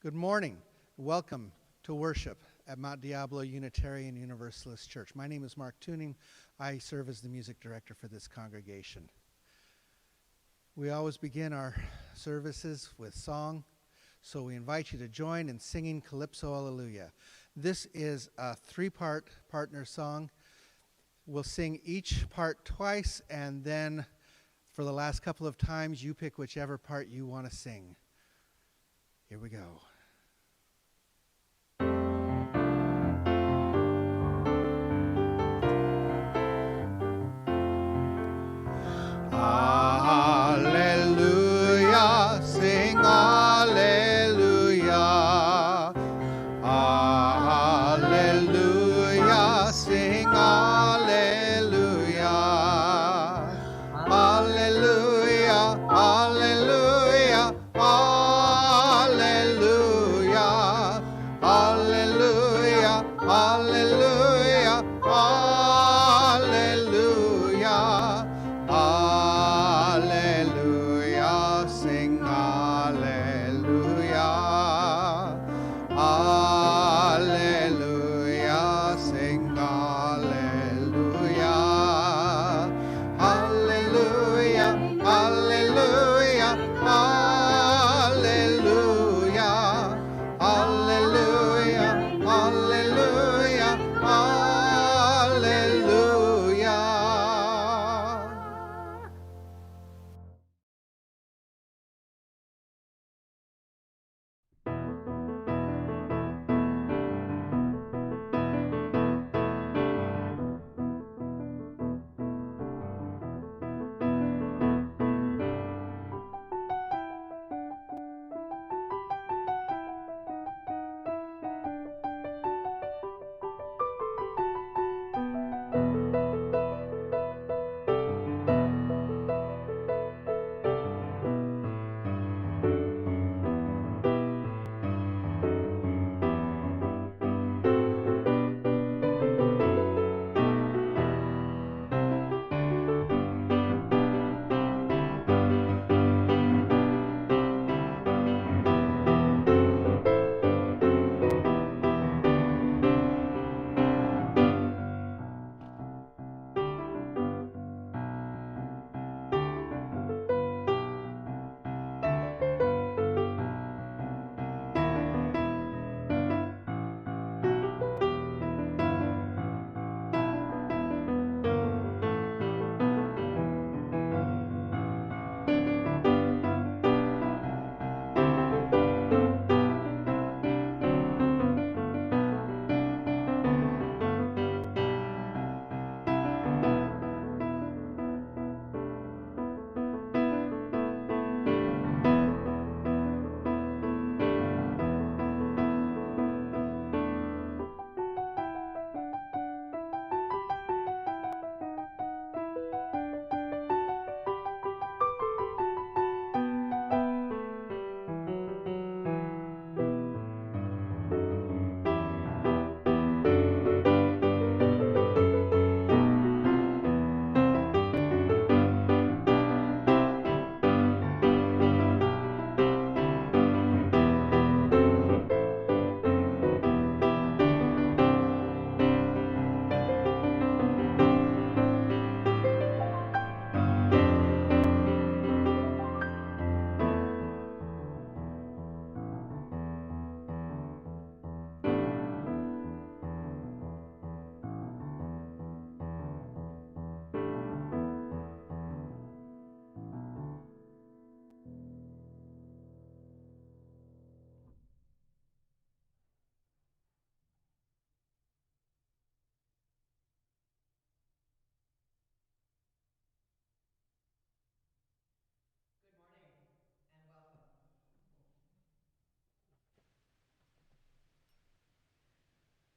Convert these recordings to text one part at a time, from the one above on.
Good morning. Welcome to worship at Mount Diablo Unitarian Universalist Church. My name is Mark Tuning. I serve as the music director for this congregation. We always begin our services with song, so we invite you to join in singing Calypso Alleluia. This is a three-part partner song. We'll sing each part twice, and then for the last couple of times, you pick whichever part you want to sing. Here we go. Alleluia, sing alleluia. Alleluia, sing alleluia. Alleluia, alleluia, alleluia. Alleluia, alleluia, alleluia. Alleluia, sing alleluia. Alleluia, sing alleluia. Alleluia, alleluia, alleluia. Alleluia, alleluia, alleluia.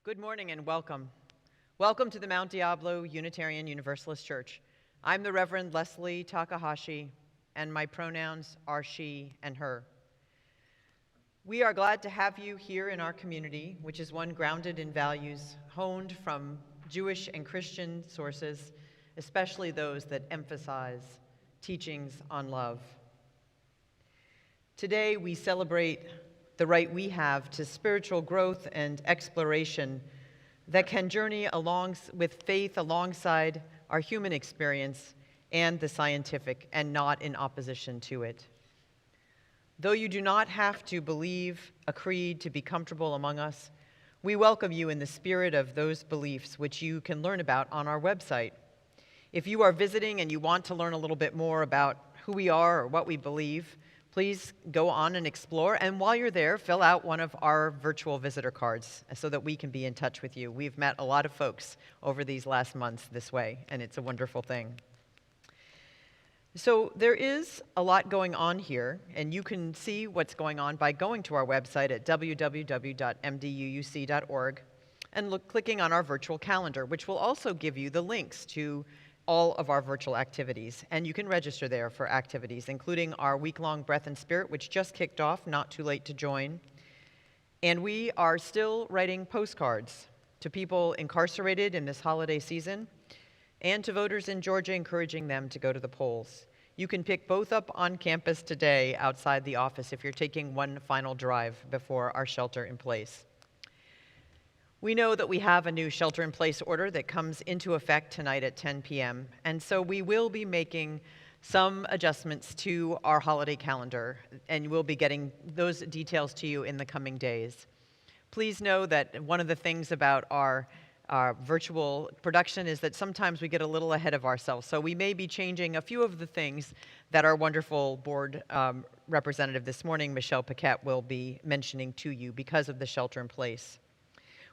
Good morning and welcome. Welcome to the Mount Diablo Unitarian Universalist Church. I'm the Reverend Leslie Takahashi, and my pronouns are she and her. We are glad to have you here in our community, which is one grounded in values honed from Jewish and Christian sources, especially those that emphasize teachings on love. Today we celebrate the right we have to spiritual growth and exploration that can journey along with faith alongside our human experience and the scientific, and not in opposition to it. Though you do not have to believe a creed to be comfortable among us, we welcome you in the spirit of those beliefs, which you can learn about on our website. If you are visiting and you want to learn a little bit more about who we are or what we believe, please go on and explore. And while you're there, fill out one of our virtual visitor cards so that we can be in touch with you. We've met a lot of folks over these last months this way, and it's a wonderful thing. So there is a lot going on here, and you can see what's going on by going to our website at www.mduuc.org and clicking on our virtual calendar, which will also give you the links to all of our virtual activities. And you can register there for activities, including our week-long Breath and Spirit, which just kicked off, not too late to join. And we are still writing postcards to people incarcerated in this holiday season, and to voters in Georgia, encouraging them to go to the polls. You can pick both up on campus today outside the office if you're taking one final drive before our shelter-in-place. We know that we have a new shelter-in-place order that comes into effect tonight at 10 p.m., and so we will be making some adjustments to our holiday calendar, and we'll be getting those details to you in the coming days. Please know that one of the things about our virtual production is that sometimes we get a little ahead of ourselves. So we may be changing a few of the things that our wonderful board representative this morning, Michelle Paquette, will be mentioning to you because of the shelter in place.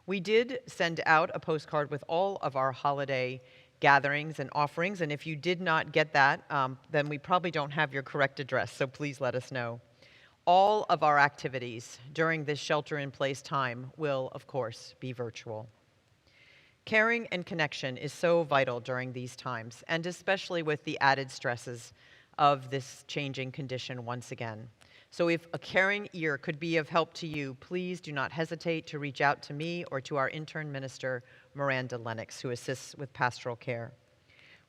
We did send out a postcard with all of our holiday gatherings and offerings, and if you did not get that, then we probably don't have your correct address, so please let us know. All of our activities during this shelter-in-place time will, of course, be virtual. Caring and connection is so vital during these times, and especially with the added stresses of this changing condition once again. So if a caring ear could be of help to you, please do not hesitate to reach out to me or to our intern minister, Miranda Lennox, who assists with pastoral care.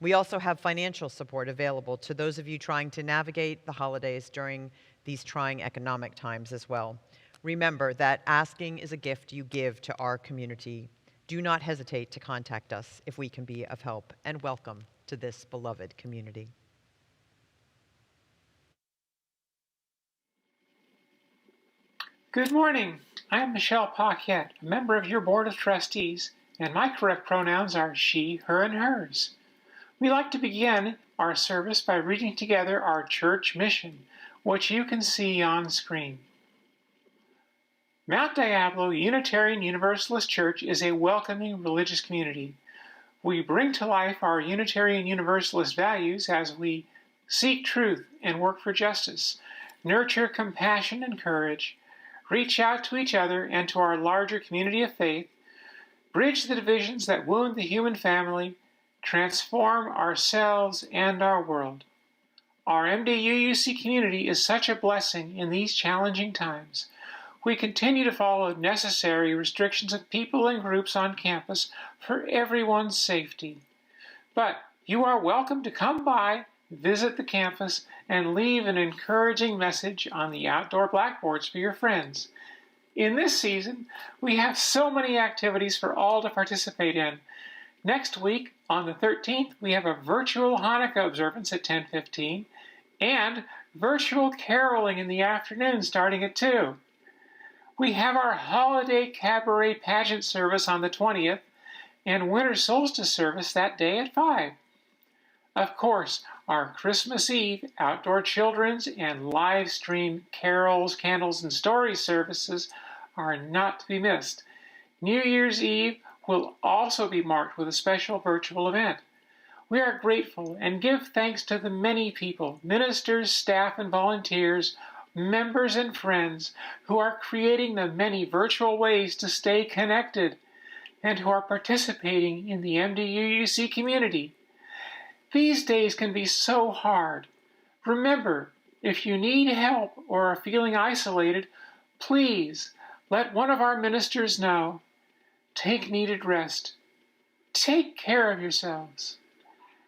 We also have financial support available to those of you trying to navigate the holidays during these trying economic times as well. Remember that asking is a gift you give to our community. Do not hesitate to contact us if we can be of help, and welcome to this beloved community. Good morning. I am Michelle Paquette, a member of your Board of Trustees, and my correct pronouns are she, her, and hers. We like to begin our service by reading together our church mission, which you can see on screen. Mount Diablo Unitarian Universalist Church is a welcoming religious community. We bring to life our Unitarian Universalist values as we seek truth and work for justice, nurture compassion and courage, reach out to each other and to our larger community of faith, bridge the divisions that wound the human family, transform ourselves and our world. Our MDUUC community is such a blessing in these challenging times. We continue to follow necessary restrictions of people and groups on campus for everyone's safety. But you are welcome to come by, visit the campus, and leave an encouraging message on the outdoor blackboards for your friends. In this season, we have so many activities for all to participate in. Next week, on the 13th, we have a virtual Hanukkah observance at 10:15 and virtual caroling in the afternoon starting at 2. We have our holiday cabaret pageant service on the 20th and winter solstice service that day at 5. Of course, our Christmas Eve outdoor children's and live stream carols, candles, and stories services are not to be missed. New Year's Eve will also be marked with a special virtual event. We are grateful and give thanks to the many people, ministers, staff, and volunteers, members and friends who are creating the many virtual ways to stay connected and who are participating in the MDUUC community. These days can be so hard. Remember, if you need help or are feeling isolated, please let one of our ministers know. Take needed rest. Take care of yourselves.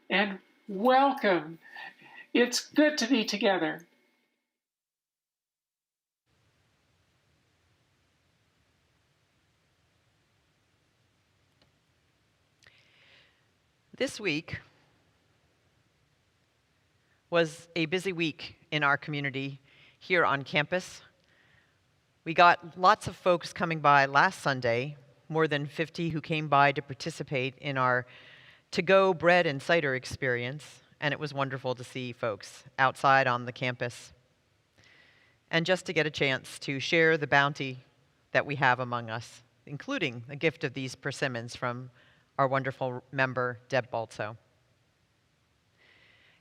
And welcome. It's good to be together. This week was a busy week in our community here on campus. We got lots of folks coming by last Sunday, more than 50 who came by to participate in our to-go bread and cider experience, and it was wonderful to see folks outside on the campus and just to get a chance to share the bounty that we have among us, including the gift of these persimmons from our wonderful member, Deb Baltzo.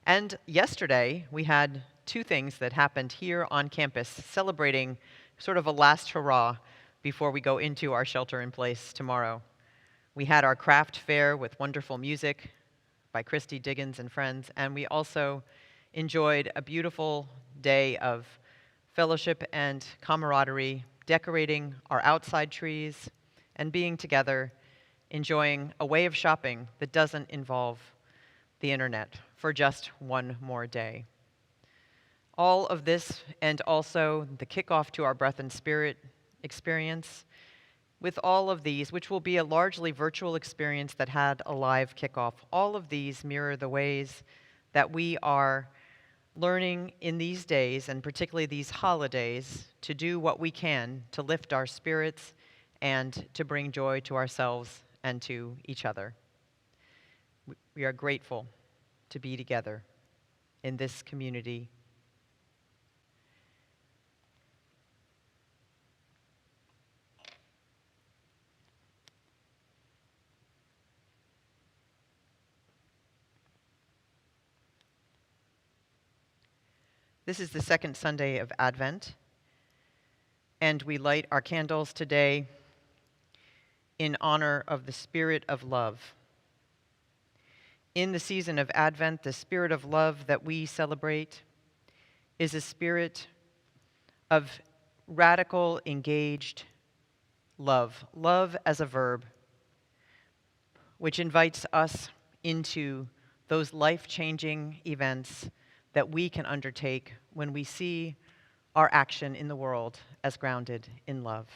And yesterday, we had two things that happened here on campus, celebrating sort of a last hurrah before we go into our shelter-in-place tomorrow. We had our craft fair with wonderful music by Christy Diggins and friends, and we also enjoyed a beautiful day of fellowship and camaraderie, decorating our outside trees and being together, enjoying a way of shopping that doesn't involve the internet for just one more day. All of this, and also the kickoff to our Breath and Spirit experience, with all of these, which will be a largely virtual experience that had a live kickoff, all of these mirror the ways that we are learning in these days, and particularly these holidays, to do what we can to lift our spirits and to bring joy to ourselves and to each other. We are grateful to be together in this community. This is the second Sunday of Advent, and we light our candles today in honor of the Spirit of love. In the season of Advent, the Spirit of love that we celebrate is a spirit of radical, engaged love. Love as a verb, which invites us into those life-changing events that we can undertake when we see our action in the world as grounded in love.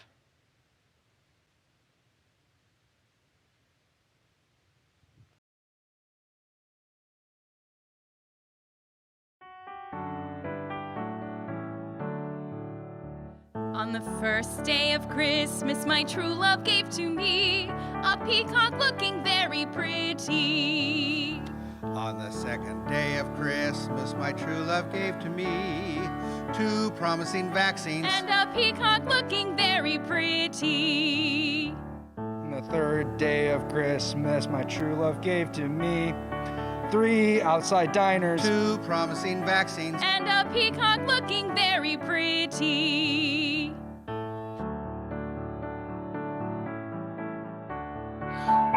On the first day of Christmas, my true love gave to me a peacock looking very pretty. On the second day of Christmas, my true love gave to me 2 promising vaccines. And a peacock looking very pretty. On the third day of Christmas, my true love gave to me 3 outside diners. 2 promising vaccines. And a peacock looking very pretty.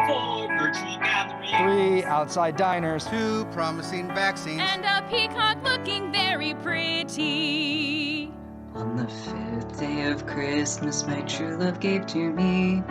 4 virtual gatherings. 3 outside diners. 2 promising vaccines. And a peacock looking very pretty. On the 5th day of Christmas, my true love gave to me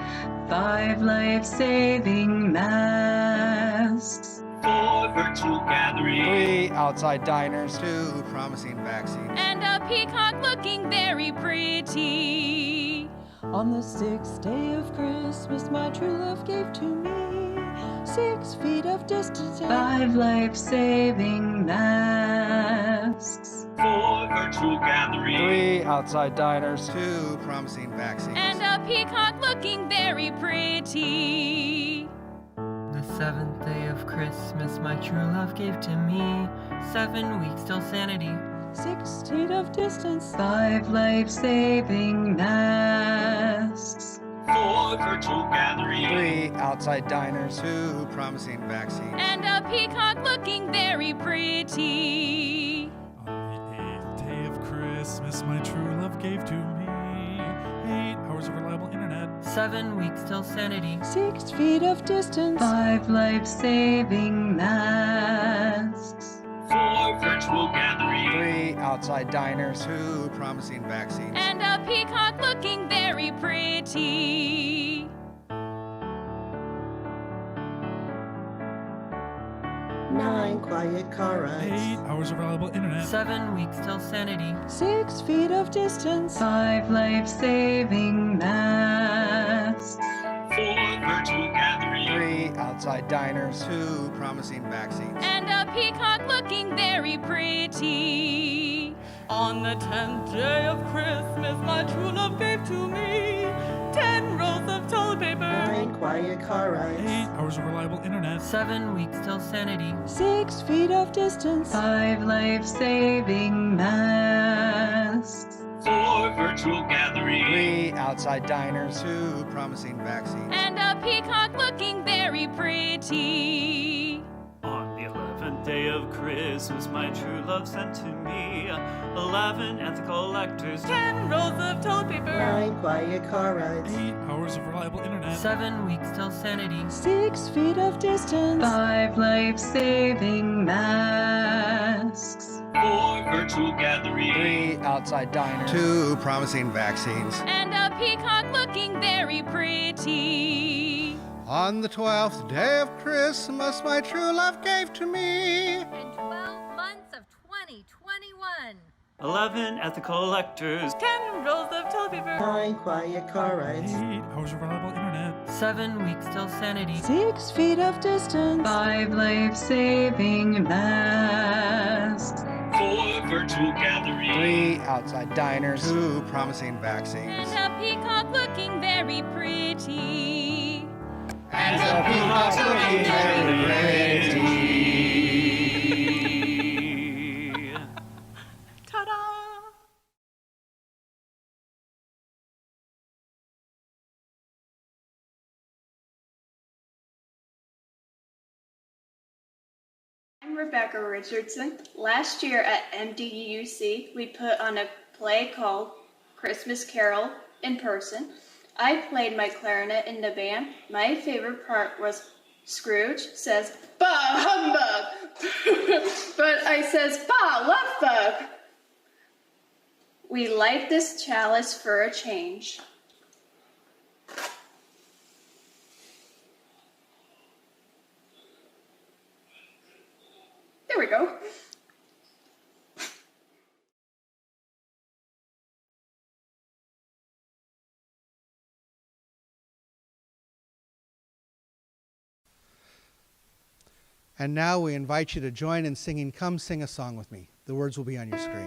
5 life-saving masks. 4 virtual gatherings. 3 outside diners. 2 promising vaccines. And a peacock looking very pretty. On the 6th day of Christmas, my true love gave to me 6 feet of distance. 5 life-saving masks. 4 virtual gatherings. 3 outside diners. 2 promising vaccines. And a peacock looking very pretty. The 7th day of Christmas, my true love gave to me 7 weeks till sanity. 6 feet of distance. 5 life-saving masks. 4 virtual gatherings. 3 outside diners. 2 promising vaccines. And a peacock looking very pretty. On the 8th day of Christmas, my true love gave to me 8 hours of reliable internet. 7 weeks till sanity. 6 feet of distance. 5 life-saving masks. 4 virtual gatherings. 3 outside diners. 2 promising vaccines. And a peacock looking very pretty. 9 quiet car rides. 8 hours of reliable internet. 7 weeks till sanity. 6 feet of distance. 5 life-saving masks. 4 virtual gatherings. 3 outside diners. 2 promising vaccines. And a peacock looking very pretty. On the 10th day of Christmas, my true love gave to me 10 rolls of toilet paper, 9 quiet car rides, 8 hours of reliable internet, 7 weeks till sanity, 6 feet of distance, 5 life-saving masks, 4 virtual gatherings. 3 outside diners. 2 promising vaccines. and a peacock looking very pretty. On the 11th day of Christmas, my true love sent to me 11 ethical lectors, 10 rolls of toilet paper, 9 quiet car rides, 8 hours of reliable internet, 7 weeks till sanity, 6 feet of distance, 5 life-saving masks, 4 virtual gatherings. 3 outside diners. 2 promising vaccines. And a peacock looking very pretty. On the 12th day of Christmas, my true love gave to me. And 12 months of 2021. 11 ethical lectures, 10 rolls of toilet paper, 9 quiet car rides, 8 hours of reliable internet, 7 weeks till sanity, 6 feet of distance, 5 life-saving masks, 4 virtual gatherings. 3 outside diners. 2 promising vaccines. And a peacock looking very pretty. And a peacock looking very pretty. ta-da! I'm Rebecca Richardson. Last year at MDUUC, we put on a play called Christmas Carol in person. I played my clarinet in the band. My favorite part was Scrooge says, "Bah humbug!" But I says, "Bah love bug!" We light this chalice for a change. There we go. And now we invite you to join in singing Come Sing a Song with Me. The words will be on your screen.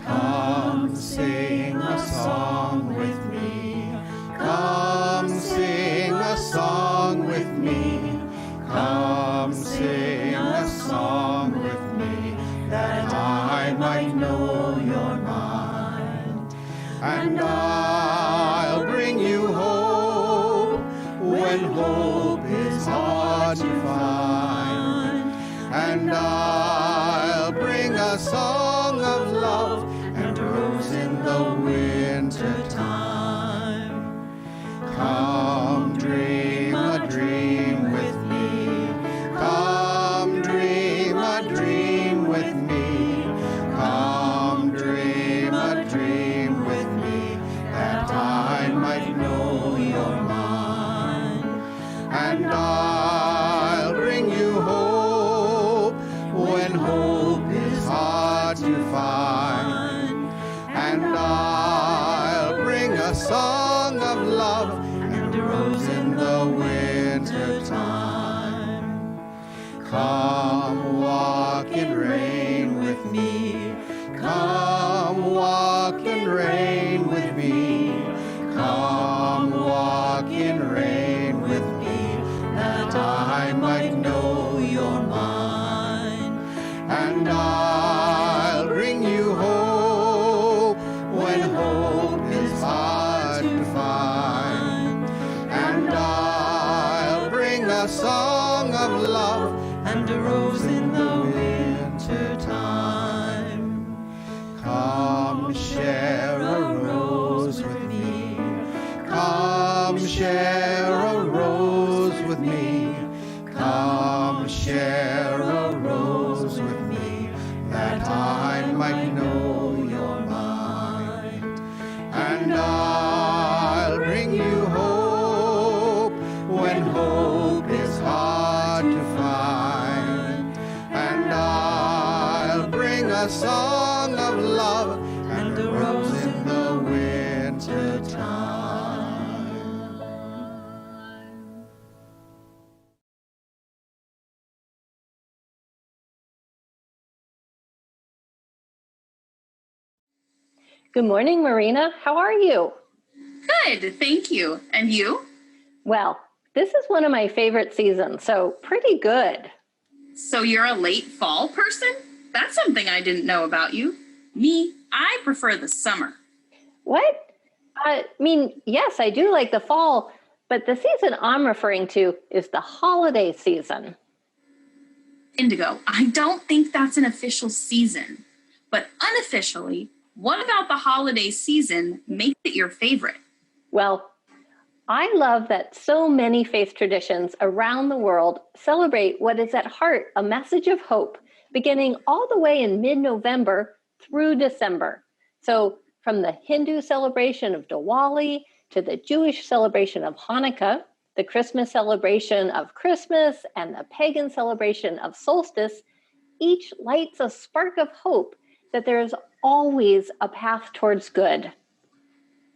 Come sing a song with me. Come sing a song with me. Come sing a song with me, that I might know your mind. And I'll bring you hope when hope is hard to find. And I'll bring a song of love and a rose in the winter time. Come dream a dream with me. Come dream a dream with me. Come dream a dream with me, that I might know your mind. And I'll bring you hope when hope is hard to find. And I'll bring a song of love and a rose in the winter time. Come walk in rain with me. Come walk in rain with me. Come walk in rain with me, that I might know your mind. And I'll bring you hope when hope is hard to find. And I'll bring a song of love and a rose in the winter time. Come share a rose with me. Come share a rose with me. Come share a rose with me, that I might know your mind. And I'll bring you hope when hope is hard to find. And I'll bring Good morning, Marina. How are you? Good, thank you. And you? Well, this is one of my favorite seasons, so pretty good. So you're a late fall person? That's something I didn't know about you. Me, I prefer the summer. What? Yes, I do like the fall, but the season I'm referring to is the holiday season. Indigo, I don't think that's an official season. But unofficially, what about the holiday season makes it your favorite? Well, I love that so many faith traditions around the world celebrate what is at heart a message of hope, beginning all the way in mid-November through December. So from the Hindu celebration of Diwali to the Jewish celebration of Hanukkah, the Christmas celebration of Christmas, and the pagan celebration of solstice, each lights a spark of hope that there is always a path towards good.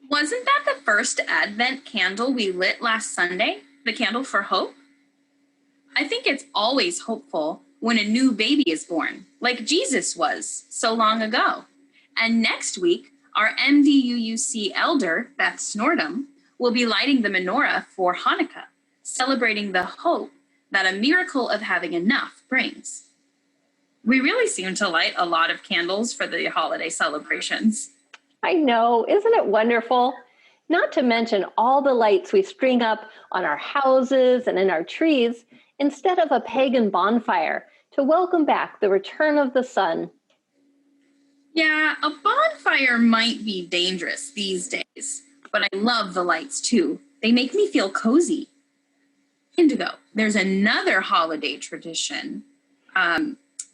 Wasn't that the first Advent candle we lit last Sunday? The candle for hope? I think it's always hopeful when a new baby is born, like Jesus was so long ago. And next week, our MDUUC elder, Beth Snordham, will be lighting the menorah for Hanukkah, celebrating the hope that a miracle of having enough brings. We really seem to light a lot of candles for the holiday celebrations. I know, isn't it wonderful? Not to mention all the lights we string up on our houses and in our trees instead of a pagan bonfire to welcome back the return of the sun. Yeah, a bonfire might be dangerous these days, but I love the lights too. They make me feel cozy. Indigo, there's another holiday tradition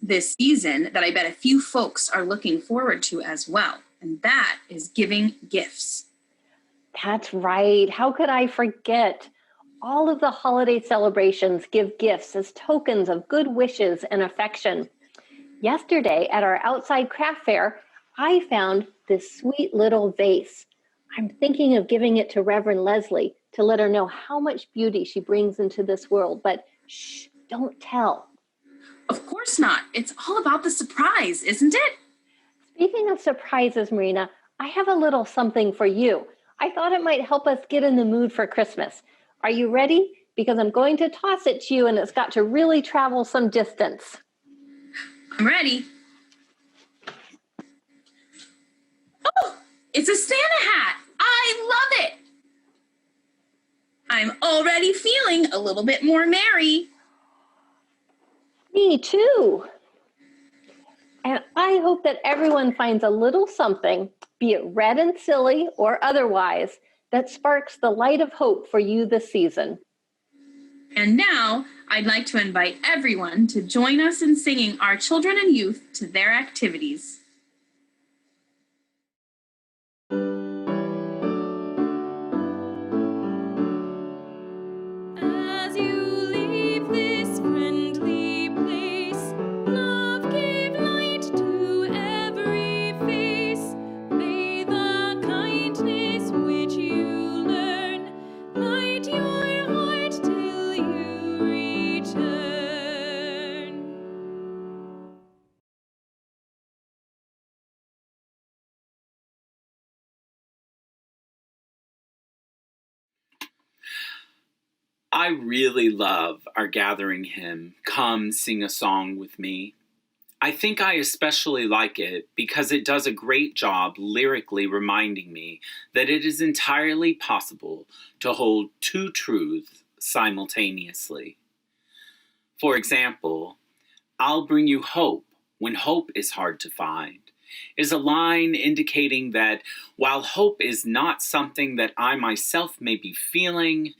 this season that I bet a few folks are looking forward to as well, and that is giving gifts. That's right. How could I forget? All of the holiday celebrations give gifts as tokens of good wishes and affection. Yesterday at our outside craft fair, I found this sweet little vase. I'm thinking of giving it to Reverend Leslie to let her know how much beauty she brings into this world, but shh, don't tell. Of course not. It's all about the surprise, isn't it? Speaking of surprises, Marina, I have a little something for you. I thought it might help us get in the mood for Christmas. Are you ready? Because I'm going to toss it to you and it's got to really travel some distance. I'm ready. Oh, it's a Santa hat. I love it. I'm already feeling a little bit more merry. Me too. And I hope that everyone finds a little something, be it red and silly or otherwise, that sparks the light of hope for you this season. And now, I'd like to invite everyone to join us in singing our children and youth to their activities. As you leave this friendly place, love give light to every face. May the kindness which you learn light your heart till you return. I really love our gathering hymn, Come Sing a Song with Me. I think I especially like it because it does a great job lyrically reminding me that it is entirely possible to hold two truths simultaneously. For example, I'll bring you hope when hope is hard to find is a line indicating that while hope is not something that I myself may be feeling,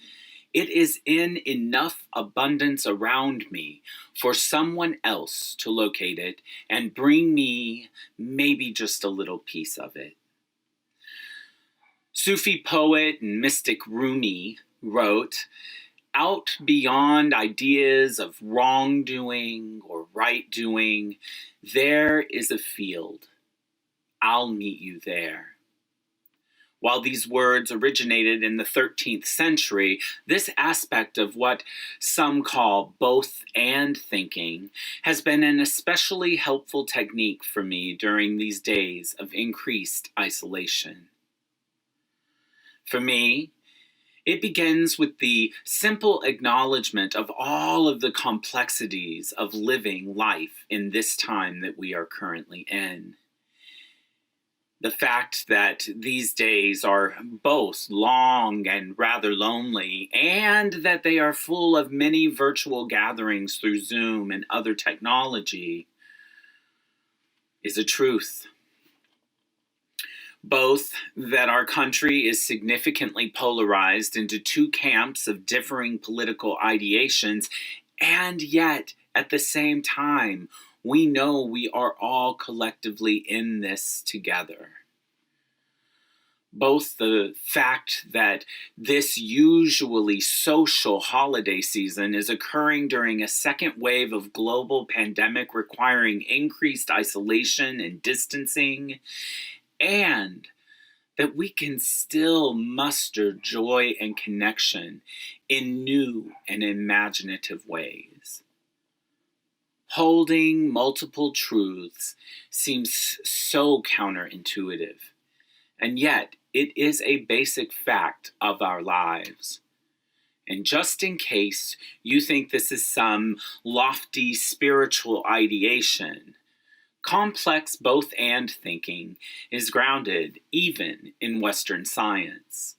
it is in enough abundance around me for someone else to locate it and bring me maybe just a little piece of it. Sufi poet and mystic Rumi wrote, "Out beyond ideas of wrongdoing or right doing, there is a field. I'll meet you there." While these words originated in the 13th century, this aspect of what some call both and thinking has been an especially helpful technique for me during these days of increased isolation. For me, it begins with the simple acknowledgement of all of the complexities of living life in this time that we are currently in. The fact that these days are both long and rather lonely, and that they are full of many virtual gatherings through Zoom and other technology, is a truth. Both that our country is significantly polarized into two camps of differing political ideations, and yet, at the same time, we know we are all collectively in this together. Both the fact that this usually social holiday season is occurring during a second wave of global pandemic requiring increased isolation and distancing, and that we can still muster joy and connection in new and imaginative ways. Holding multiple truths seems so counterintuitive, and yet it is a basic fact of our lives. And just in case you think this is some lofty spiritual ideation, complex both and thinking is grounded even in Western science.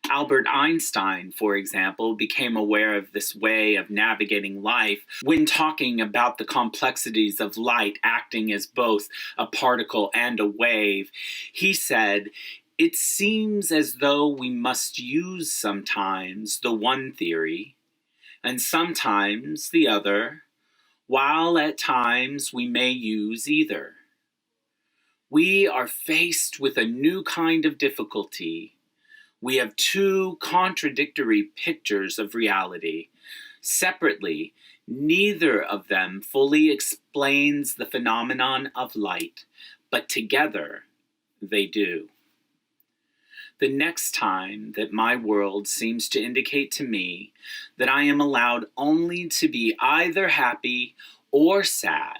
Albert Einstein, for example, became aware of this way of navigating life when talking about the complexities of light acting as both a particle and a wave. He said, "It seems as though we must use sometimes the one theory and sometimes the other, while at times we may use either. We are faced with a new kind of difficulty. We have two contradictory pictures of reality. Separately, neither of them fully explains the phenomenon of light, but together they do. The next time that my world seems to indicate to me that I am allowed only to be either happy or sad,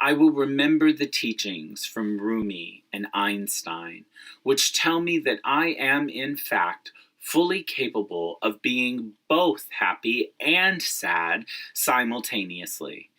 I will remember the teachings from Rumi and Einstein, which tell me that I am in fact fully capable of being both happy and sad simultaneously.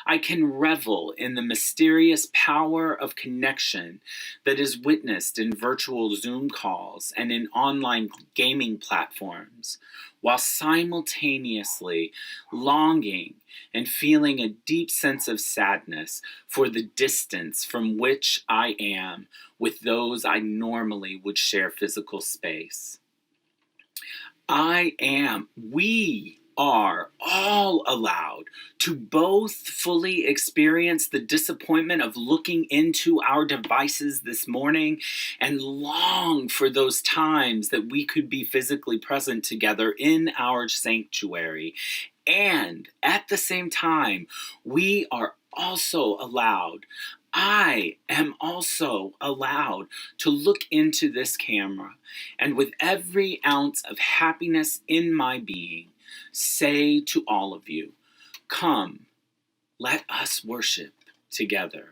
I can revel in the mysterious power of connection that is witnessed in virtual Zoom calls and in online gaming platforms, while simultaneously longing and feeling a deep sense of sadness for the distance from which I am with those I normally would share physical space. We are all allowed to both fully experience the disappointment of looking into our devices this morning and long for those times that we could be physically present together in our sanctuary. And at the same time, we are also allowed, I am also allowed to look into this camera and with every ounce of happiness in my being, say to all of you, come, let us worship together.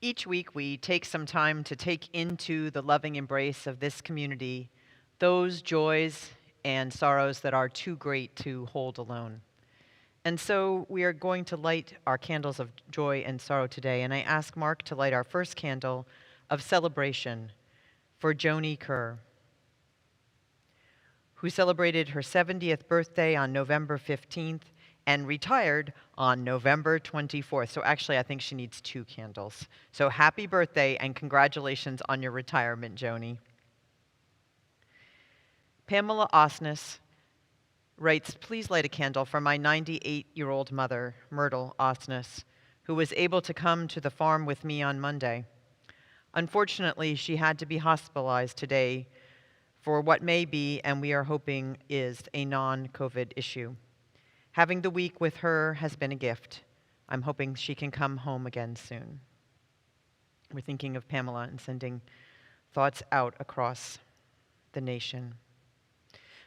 Each week, we take some time to take into the loving embrace of this community those joys and sorrows that are too great to hold alone. And so we are going to light our candles of joy and sorrow today, and I ask Mark to light our first candle of celebration for Joni Kerr, who celebrated her 70th birthday on November 15th and retired on November 24th. So actually, I think she needs 2 candles. So happy birthday and congratulations on your retirement, Joni. Pamela Osnes writes, please light a candle for my 98-year-old mother, Myrtle Osnes, who was able to come to the farm with me on Monday. Unfortunately, she had to be hospitalized today for what may be, and we are hoping is, a non-COVID issue. Having the week with her has been a gift. I'm hoping she can come home again soon. We're thinking of Pamela and sending thoughts out across the nation.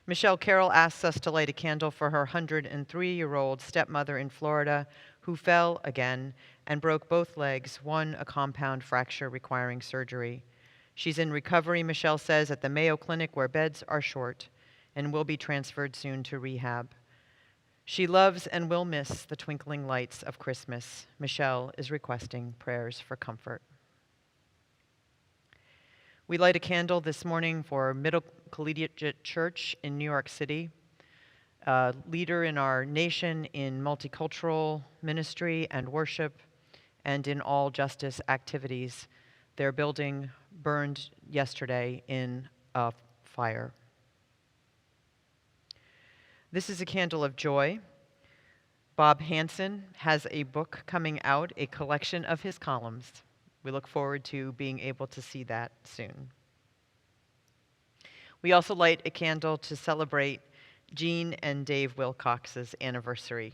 Michelle Carroll asks us to light a candle for her 103-year-old stepmother in Florida who fell again and broke both legs, one a compound fracture requiring surgery. She's in recovery, Michelle says, at the Mayo Clinic where beds are short and will be transferred soon to rehab. She loves and will miss the twinkling lights of Christmas. Michelle is requesting prayers for comfort. We light a candle this morning for Middle Collegiate Church in New York City, a leader in our nation in multicultural ministry and worship and in all justice activities. Their building burned yesterday in a fire. This is a candle of joy. Bob Hansen has a book coming out, a collection of his columns. We look forward to being able to see that soon. We also light a candle to celebrate Jean and Dave Wilcox's anniversary.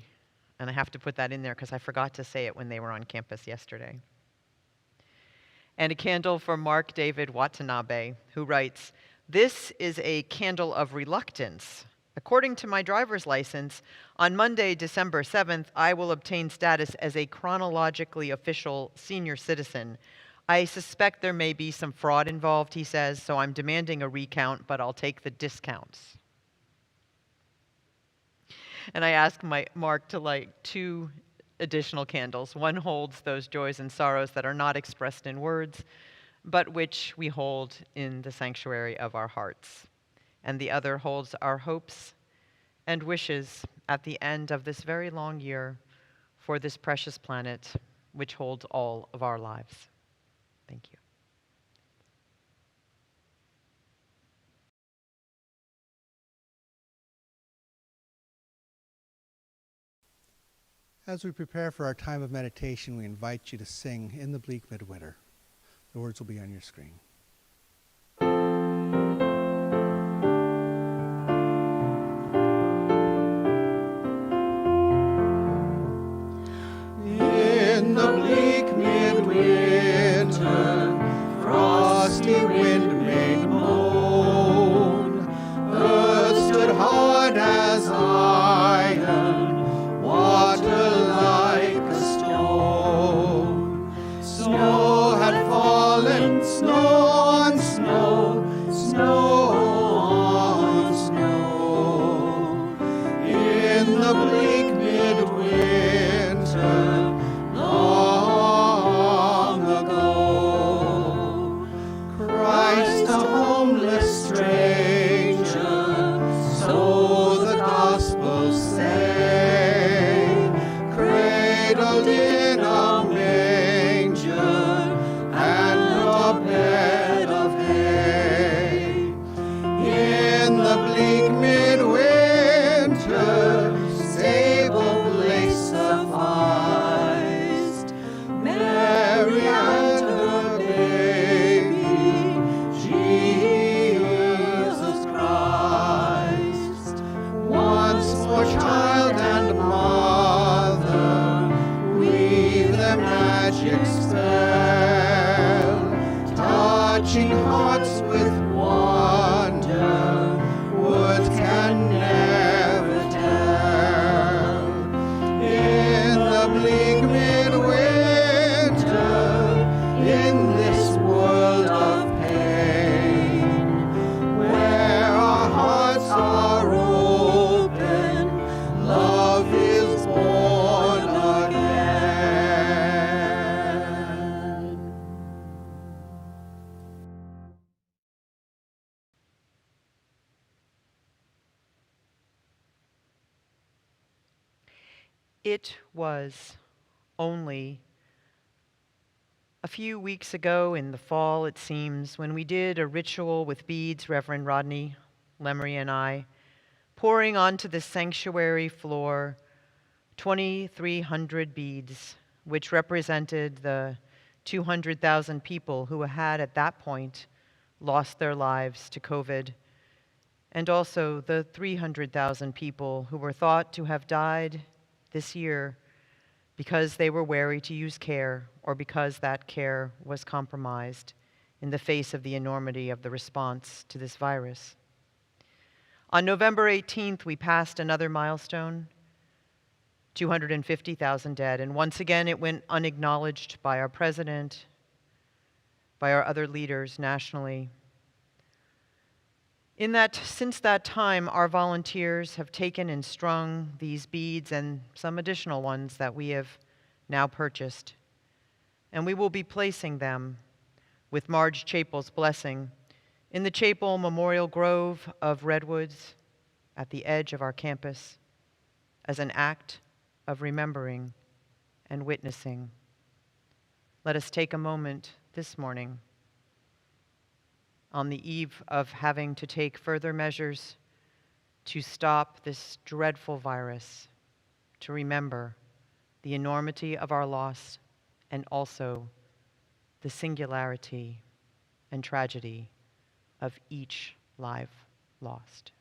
And I have to put that in there because I forgot to say it when they were on campus yesterday. And a candle for Mark David Watanabe, who writes, "This is a candle of reluctance. According to my driver's license, on Monday, December 7th, I will obtain status as a chronologically official senior citizen. I suspect there may be some fraud involved," he says, "so I'm demanding a recount, but I'll take the discounts." And I asked Mark to light 2 additional candles. One holds those joys and sorrows that are not expressed in words, but which we hold in the sanctuary of our hearts. And the other holds our hopes and wishes at the end of this very long year for this precious planet, which holds all of our lives. Thank you. As we prepare for our time of meditation, we invite you to sing "In the Bleak Midwinter." The words will be on your screen. In the bleak midwinter, frosty wind made moan, earth stood hard as iron, water like a stone. Snow had fallen, snow on snow, snow on snow. In the bleak midwinter, long ago, Christ a homeless stranger, so the Gospels say, cradled in a manger and a bed of hay. In the bleak midwinter, sable lace sufficed, Mary and her baby, Jesus Christ. Once more child and mother weave their magic spell, touching hearts with wonder, words can never tell. In the bleak midwinter, in this world of pain, where our hearts are open, love is born again. It was only a few weeks ago in the fall, it seems, when we did a ritual with beads, Reverend Rodney Lemery and I, pouring onto the sanctuary floor 2,300 beads, which represented the 200,000 people who had at that point lost their lives to COVID, and also the 300,000 people who were thought to have died this year because they were wary to use care or because that care was compromised in the face of the enormity of the response to this virus. On November 18th, we passed another milestone, 250,000 dead, and once again it went unacknowledged by our president, by our other leaders nationally. Since that time, our volunteers have taken and strung these beads and some additional ones that we have now purchased, and we will be placing them, with Marge Chapel's blessing, in the Chapel Memorial Grove of redwoods at the edge of our campus as an act of remembering and witnessing. Let us take a moment this morning, on the eve of having to take further measures to stop this dreadful virus, to remember the enormity of our loss and also the singularity and tragedy of each life lost.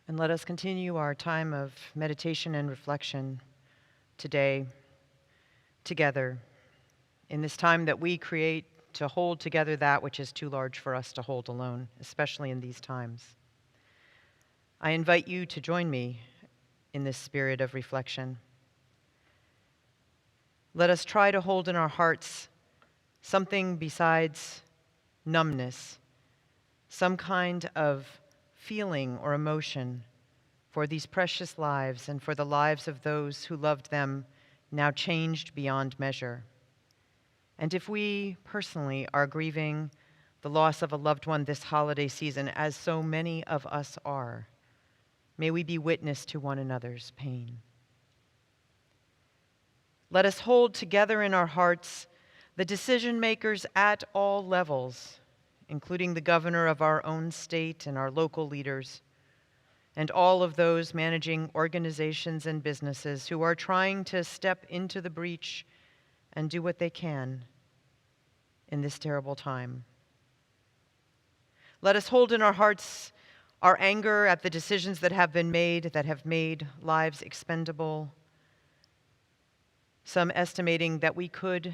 And let us continue our time of meditation and reflection today together, in this time that we create to hold together that which is too large for us to hold alone, especially in these times. I invite you to join me in this spirit of reflection. Let us try to hold in our hearts something besides numbness, some kind of feeling or emotion for these precious lives and for the lives of those who loved them, now changed beyond measure. And if we personally are grieving the loss of a loved one this holiday season, as so many of us are, may we be witness to one another's pain. Let us hold together in our hearts the decision makers at all levels, including the governor of our own state and our local leaders, and all of those managing organizations and businesses who are trying to step into the breach and do what they can in this terrible time. Let us hold in our hearts our anger at the decisions that have been made, that have made lives expendable, some estimating that we could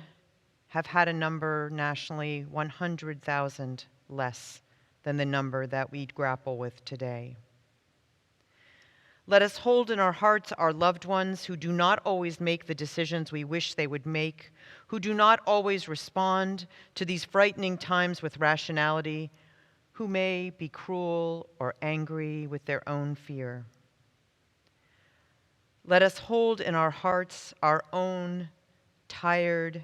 have had a number nationally 100,000 less than the number that we grapple with today. Let us hold in our hearts our loved ones who do not always make the decisions we wish they would make, who do not always respond to these frightening times with rationality, who may be cruel or angry with their own fear. Let us hold in our hearts our own tired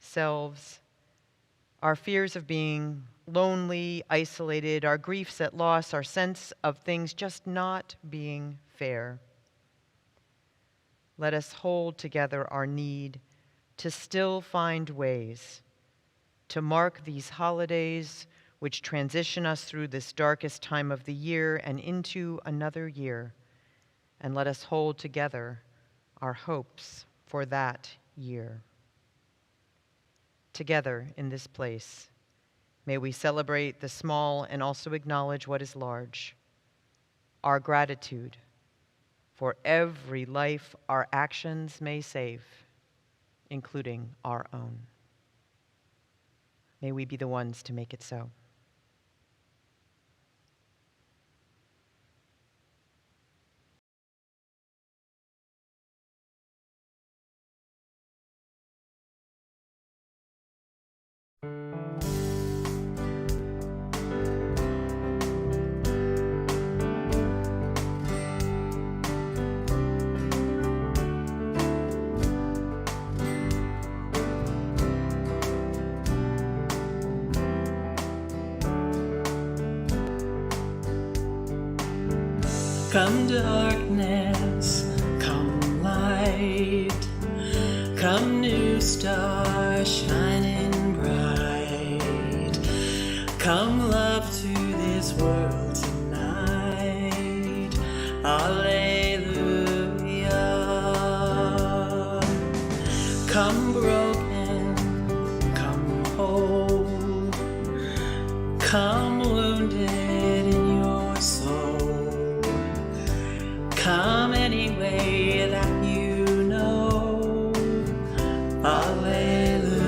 selves, our fears of being lonely, isolated, our griefs at loss, our sense of things just not being fair. Let us hold together our need to still find ways to mark these holidays which transition us through this darkest time of the year and into another year, and let us hold together our hopes for that year. Together in this place, may we celebrate the small and also acknowledge what is large, our gratitude for every life our actions may save, including our own. May we be the ones to make it so. Come darkness, come light, come new star shining bright, come love to this world tonight, Alleluia. Come broken, come whole, come wounded in your soul. Come any way that you know, Alleluia.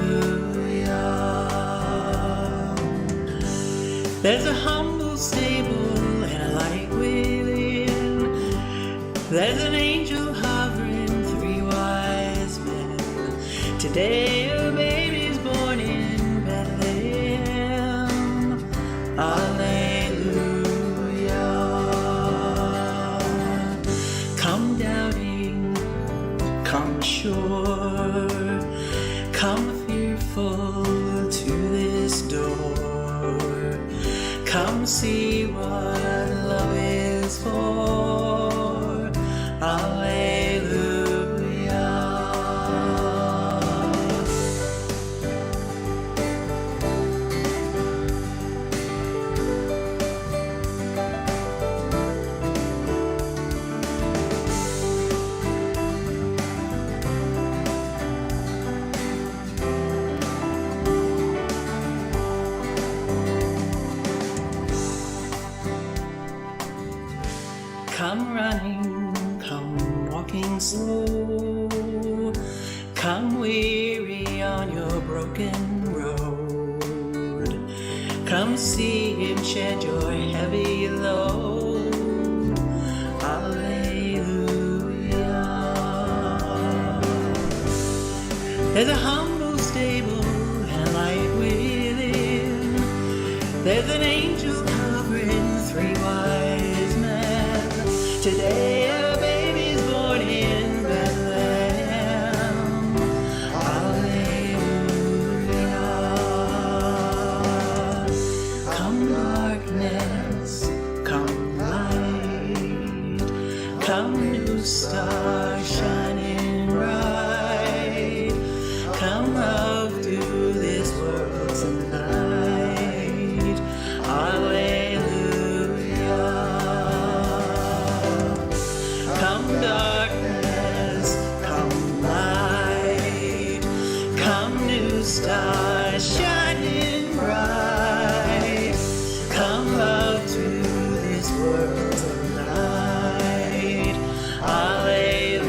There's a humble stable and a light within. There's an angel hovering, 3 wise men. Today a baby's born in Bethlehem, Alleluia. Come doubting, come sure, come fearful to this door. Come see what love is for, Alleluia. Come running, come walking slow, come weary on your broken road. Come see him shed your heavy load, Alleluia. There's a humble stable and a light within. There's an angel covering, 3 wise men. Today a baby's born in Bethlehem, Alleluia. Come darkness, come light, come new star shining bright, come love to this world tonight, Alleluia. Come darkness, come light, come new star shining bright, come love to this world tonight, Alleluia.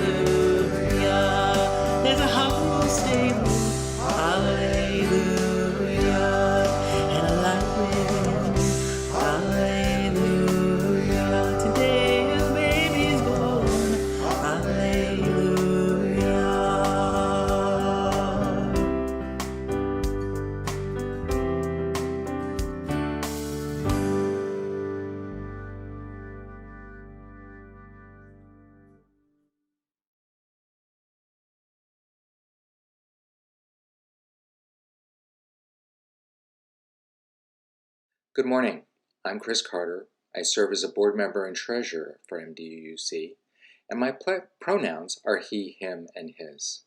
There's a humble stable, Alleluia, and a light within, Alleluia. Today a baby's born, Alleluia. Good morning. I'm Chris Carter. I serve as a board member and treasurer for MDUUC, and my pronouns are he, him, and his.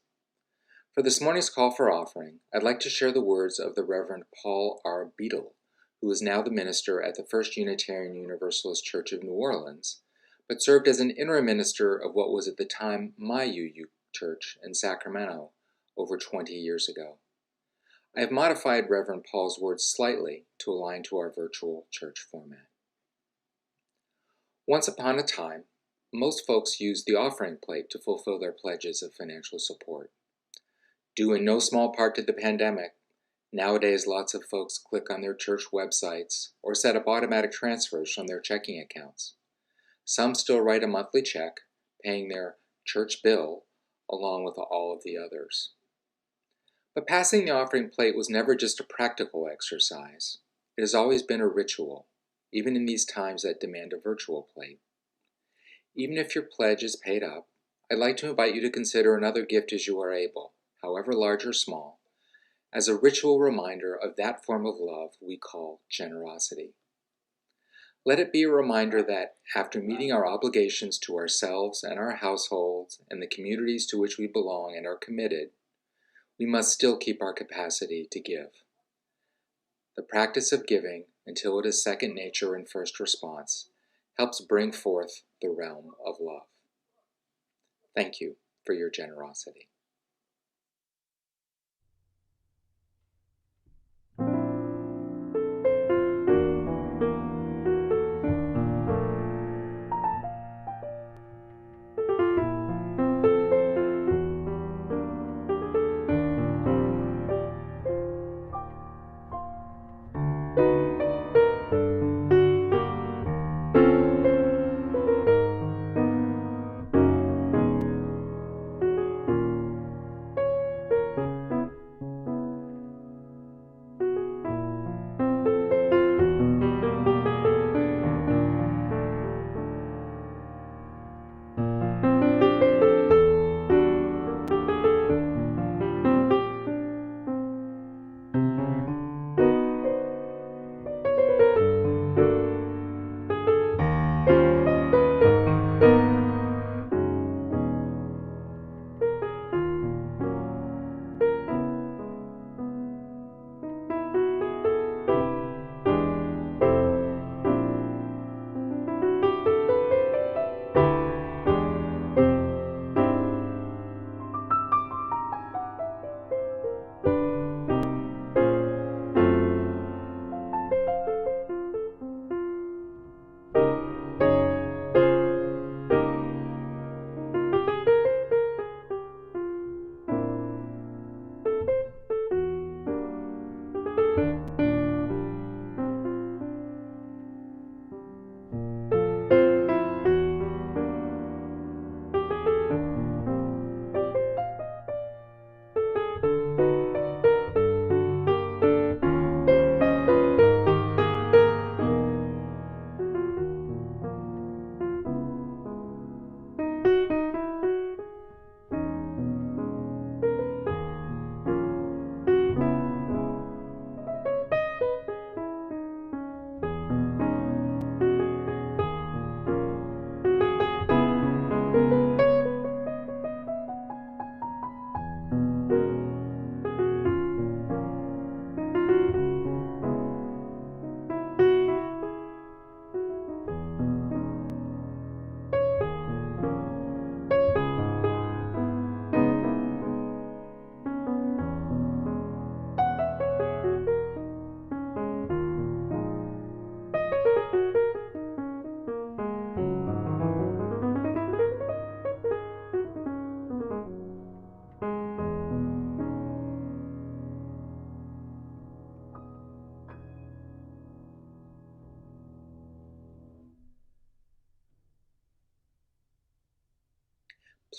For this morning's call for offering, I'd like to share the words of the Reverend Paul R. Beadle, who is now the minister at the First Unitarian Universalist Church of New Orleans, but served as an interim minister of what was at the time my UU church in Sacramento over 20 years ago. I have modified Reverend Paul's words slightly to align to our virtual church format. Once upon a time, most folks used the offering plate to fulfill their pledges of financial support. Due in no small part to the pandemic, nowadays lots of folks click on their church websites or set up automatic transfers from their checking accounts. Some still write a monthly check, paying their church bill along with all of the others. But passing the offering plate was never just a practical exercise. It has always been a ritual, even in these times that demand a virtual plate. Even if your pledge is paid up, I'd like to invite you to consider another gift as you are able, however large or small, as a ritual reminder of that form of love we call generosity. Let it be a reminder that after meeting our obligations to ourselves and our households and the communities to which we belong and are committed, we must still keep our capacity to give. The practice of giving, until it is second nature and first response, helps bring forth the realm of love. Thank you for your generosity.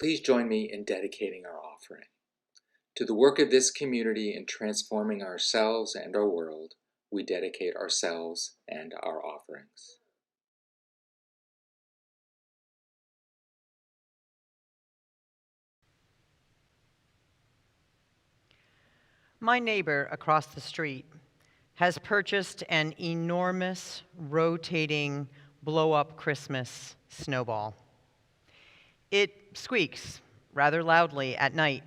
Please join me in dedicating our offering. To the work of this community in transforming ourselves and our world, we dedicate ourselves and our offerings. My neighbor across the street has purchased an enormous rotating blow-up Christmas snowball. It squeaks rather loudly at night,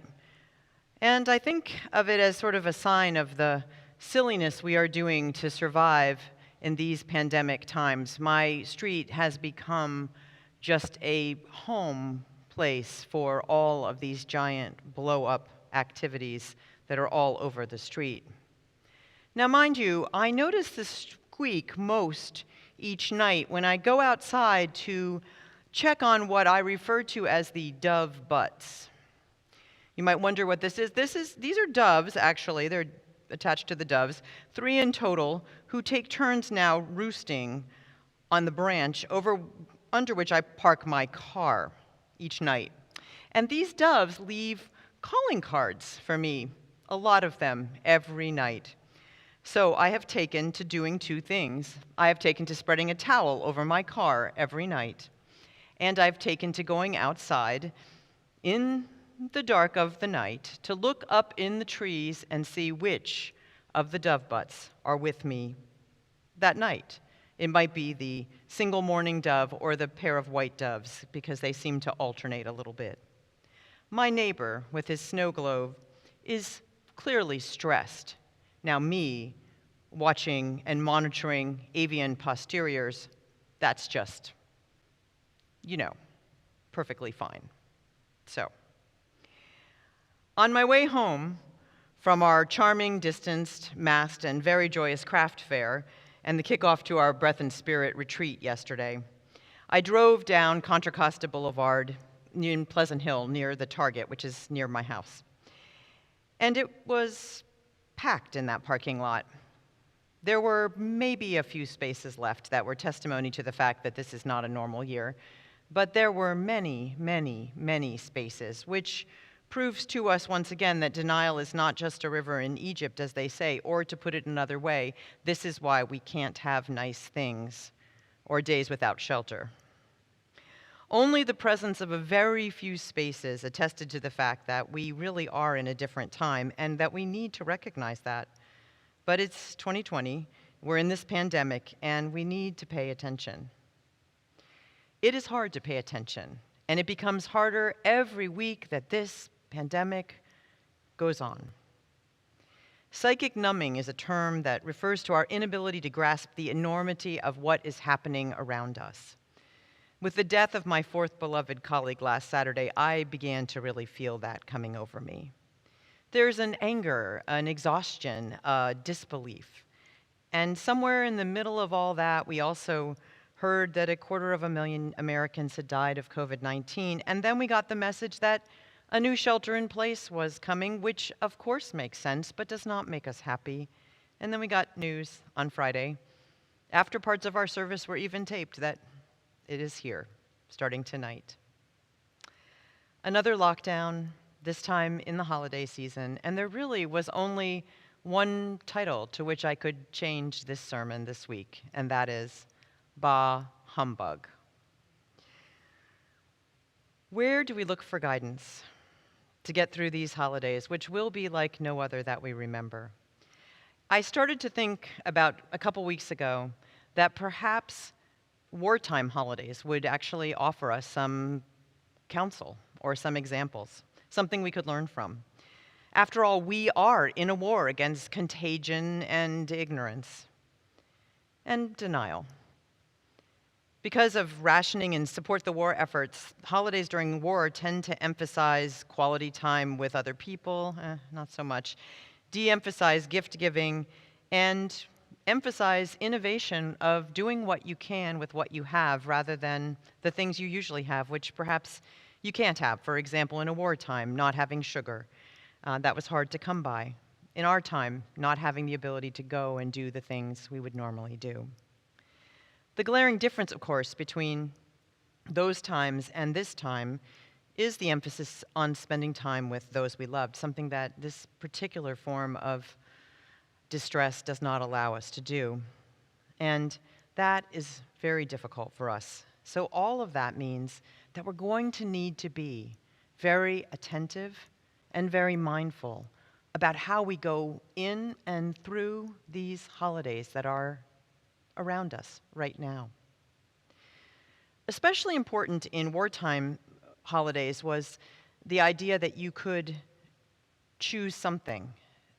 And I think of it as sort of a sign of the silliness we are doing to survive in these pandemic times. My street has become just a home place for all of these giant blow-up activities that are all over the street. Now, mind you, I notice the squeak most each night when I go outside to check on what I refer to as the dove butts. You might wonder what this is. These are doves, actually. They're attached to the doves, 3 in total, who take turns now roosting on the branch under which I park my car each night. And these doves leave calling cards for me, a lot of them, every night. So I have taken to doing 2 things. I have taken to spreading a towel over my car every night, and I've taken to going outside in the dark of the night to look up in the trees and see which of the dove butts are with me that night. It might be the single mourning dove or the pair of white doves, because they seem to alternate a little bit. My neighbor with his snow globe is clearly stressed. Now me, watching and monitoring avian posteriors, that's just, perfectly fine. So, on my way home from our charming, distanced, masked, and very joyous craft fair and the kickoff to our Breath and Spirit retreat yesterday, I drove down Contra Costa Boulevard in Pleasant Hill near the Target, which is near my house. And it was packed in that parking lot. There were maybe a few spaces left that were testimony to the fact that this is not a normal year, but there were many, many, many spaces, which proves to us once again that denial is not just a river in Egypt, as they say, or to put it another way, this is why we can't have nice things or days without shelter. Only the presence of a very few spaces attested to the fact that we really are in a different time and that we need to recognize that. But it's 2020, we're in this pandemic, and we need to pay attention. It is hard to pay attention, and it becomes harder every week that this pandemic goes on. Psychic numbing is a term that refers to our inability to grasp the enormity of what is happening around us. With the death of my 4th beloved colleague last Saturday, I began to really feel that coming over me. There's an anger, an exhaustion, a disbelief. And somewhere in the middle of all that, we also heard that 250,000 Americans had died of COVID-19, and then we got the message that a new shelter-in-place was coming, which of course makes sense, but does not make us happy. And then we got news on Friday, after parts of our service were even taped, that it is here, starting tonight. Another lockdown, this time in the holiday season, and there really was only one title to which I could change this sermon this week, and that is, Bah Humbug. Where do we look for guidance to get through these holidays, which will be like no other that we remember? I started to think about a couple weeks ago that perhaps wartime holidays would actually offer us some counsel or some examples, something we could learn from. After all, we are in a war against contagion and ignorance and denial. Because of rationing and support the war efforts, holidays during war tend to emphasize quality time with other people, not so much, de-emphasize gift giving, and emphasize innovation of doing what you can with what you have rather than the things you usually have, which perhaps you can't have. For example, in a wartime, not having sugar. That was hard to come by. In our time, not having the ability to go and do the things we would normally do. The glaring difference, of course, between those times and this time is the emphasis on spending time with those we loved, something that this particular form of distress does not allow us to do. And that is very difficult for us. So all of that means that we're going to need to be very attentive and very mindful about how we go in and through these holidays that are around us right now. Especially important in wartime holidays was the idea that you could choose something.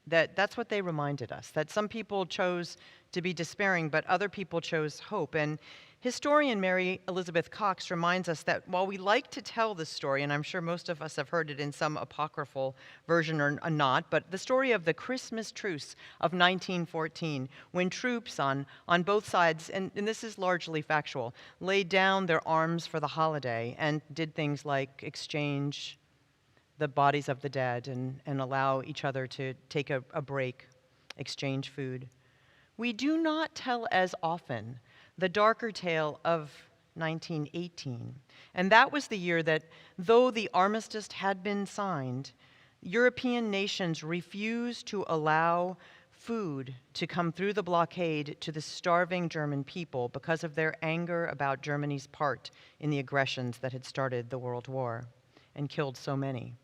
That's what they reminded us, that some people chose to be despairing, but other people chose hope. And historian Mary Elizabeth Cox reminds us that while we like to tell this story, and I'm sure most of us have heard it in some apocryphal version or not, but the story of the Christmas truce of 1914, when troops on both sides, and this is largely factual, laid down their arms for the holiday and did things like exchange the bodies of the dead and allow each other to take a break, exchange food. We do not tell as often the darker tale of 1918. And that was the year that, though the armistice had been signed, European nations refused to allow food to come through the blockade to the starving German people because of their anger about Germany's part in the aggressions that had started the World War and killed so many.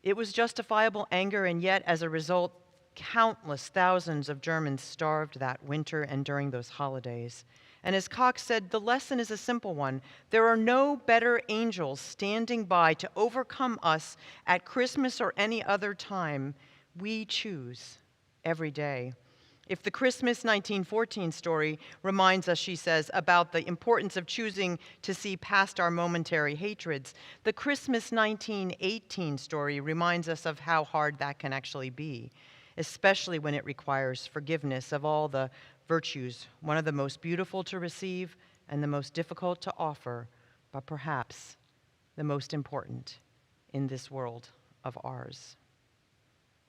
It was justifiable anger, and yet, as a result, countless thousands of Germans starved that winter and during those holidays. And as Cox said, the lesson is a simple one. There are no better angels standing by to overcome us at Christmas or any other time. We choose every day. If the Christmas 1914 story reminds us, she says, about the importance of choosing to see past our momentary hatreds, the Christmas 1918 story reminds us of how hard that can actually be, especially when it requires forgiveness of all the virtues, one of the most beautiful to receive and the most difficult to offer, but perhaps the most important in this world of ours.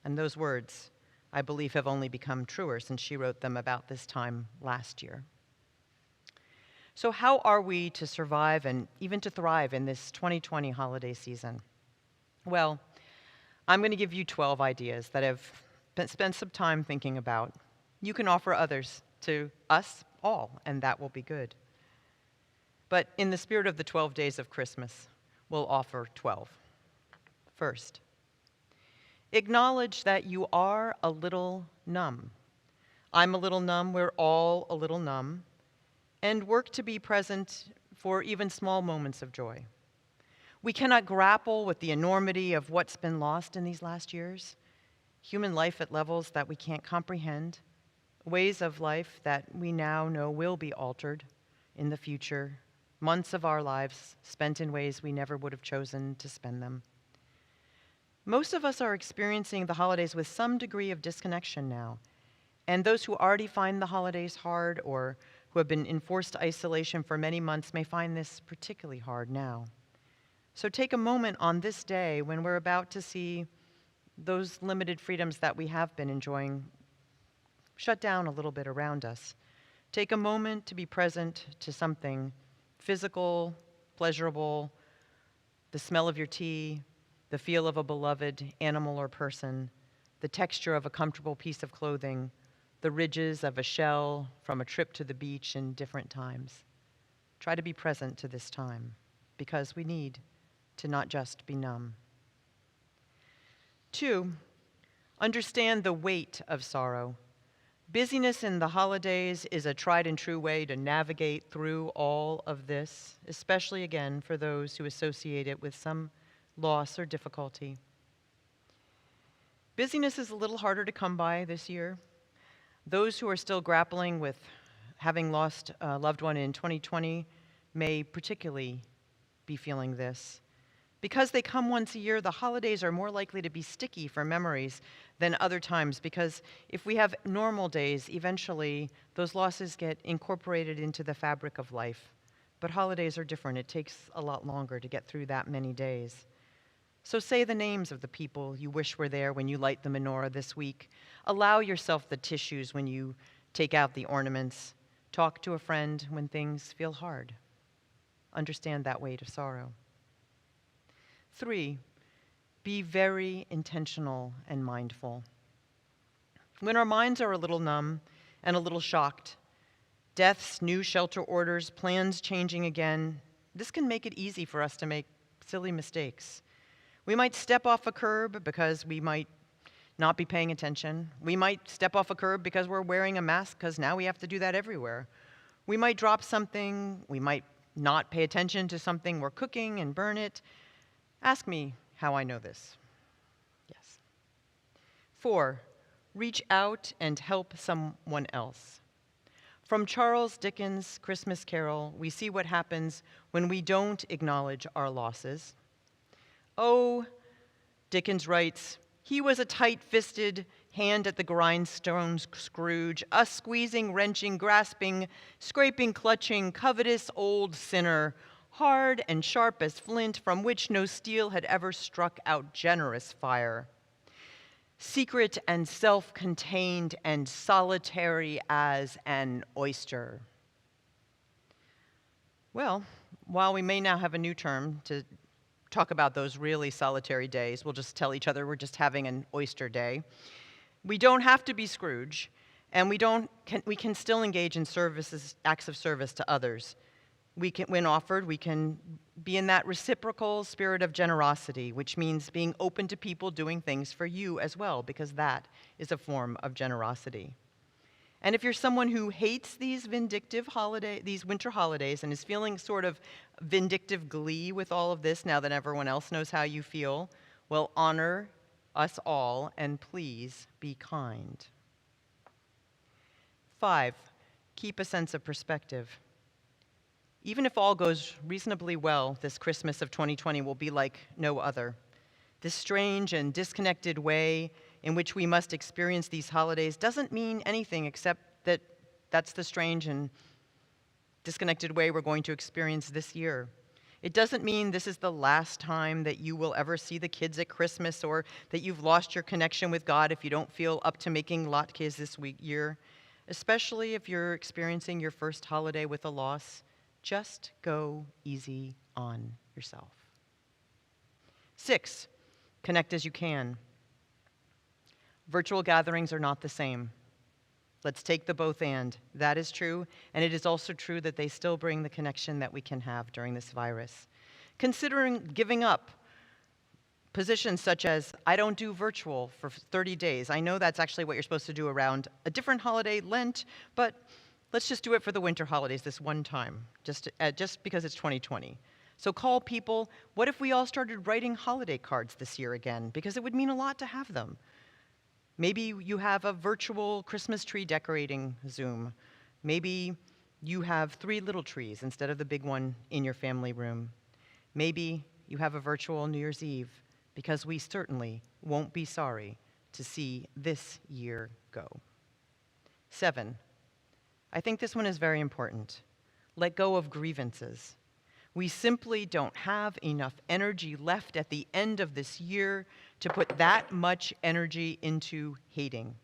And those words, I believe, have only become truer since she wrote them about this time last year. So how are we to survive and even to thrive in this 2020 holiday season? Well, I'm going to give you 12 ideas that I've spent some time thinking about. You can offer others to us all, and that will be good. But in the spirit of the 12 days of Christmas, we'll offer 12. First, acknowledge that you are a little numb. I'm a little numb, we're all a little numb, and work to be present for even small moments of joy. We cannot grapple with the enormity of what's been lost in these last years, human life at levels that we can't comprehend, ways of life that we now know will be altered in the future, months of our lives spent in ways we never would have chosen to spend them. Most of us are experiencing the holidays with some degree of disconnection now, and those who already find the holidays hard or who have been in forced isolation for many months may find this particularly hard now. So take a moment on this day when we're about to see those limited freedoms that we have been enjoying shut down a little bit around us. Take a moment to be present to something physical, pleasurable, the smell of your tea, the feel of a beloved animal or person, the texture of a comfortable piece of clothing, the ridges of a shell from a trip to the beach in different times. Try to be present to this time, because we need to not just be numb. 2, understand the weight of sorrow. Busyness in the holidays is a tried and true way to navigate through all of this, especially again for those who associate it with some loss or difficulty. Busyness is a little harder to come by this year. Those who are still grappling with having lost a loved one in 2020 may particularly be feeling this. Because they come once a year, the holidays are more likely to be sticky for memories than other times, because if we have normal days, eventually those losses get incorporated into the fabric of life. But holidays are different. It takes a lot longer to get through that many days. So say the names of the people you wish were there when you light the menorah this week. Allow yourself the tissues when you take out the ornaments. Talk to a friend when things feel hard. Understand that weight of sorrow. 3, be very intentional and mindful. When our minds are a little numb and a little shocked, deaths, new shelter orders, plans changing again, this can make it easy for us to make silly mistakes. We might step off a curb because we might not be paying attention. We might step off a curb because we're wearing a mask because now we have to do that everywhere. We might drop something. We might not pay attention to something we're cooking and burn it. Ask me how I know this. Yes. 4, reach out and help someone else. From Charles Dickens' Christmas Carol, we see what happens when we don't acknowledge our losses. Oh, Dickens writes, he was a tight-fisted, hand at the grindstone Scrooge, a squeezing, wrenching, grasping, scraping, clutching, covetous old sinner, hard and sharp as flint, from which no steel had ever struck out generous fire. Secret and self-contained and solitary as an oyster. Well, while we may now have a new term to talk about those really solitary days, we'll just tell each other we're just having an oyster day. We don't have to be Scrooge, and we can still engage in acts of service to others. When offered, we can be in that reciprocal spirit of generosity, which means being open to people doing things for you as well, because that is a form of generosity. And if you're someone who hates these winter holidays and is feeling sort of vindictive glee with all of this now that everyone else knows how you feel, well, honor us all and please be kind. 5, keep a sense of perspective. Even if all goes reasonably well, this Christmas of 2020 will be like no other. This strange and disconnected way in which we must experience these holidays doesn't mean anything except that that's the strange and disconnected way we're going to experience this year. It doesn't mean this is the last time that you will ever see the kids at Christmas, or that you've lost your connection with God if you don't feel up to making latkes this year, especially if you're experiencing your first holiday with a loss. Just go easy on yourself. 6, connect as you can. Virtual gatherings are not the same. Let's take the both and. That is true, and it is also true that they still bring the connection that we can have during this virus. Considering giving up positions such as, I don't do virtual for 30 days. I know that's actually what you're supposed to do around a different holiday, Lent, but let's just do it for the winter holidays this one time, just because it's 2020. So call people. What if we all started writing holiday cards this year again? Because it would mean a lot to have them. Maybe you have a virtual Christmas tree decorating Zoom. Maybe you have 3 little trees instead of the big one in your family room. Maybe you have a virtual New Year's Eve, because we certainly won't be sorry to see this year go. 7, I think this one is very important. Let go of grievances. We simply don't have enough energy left at the end of this year to put that much energy into hating.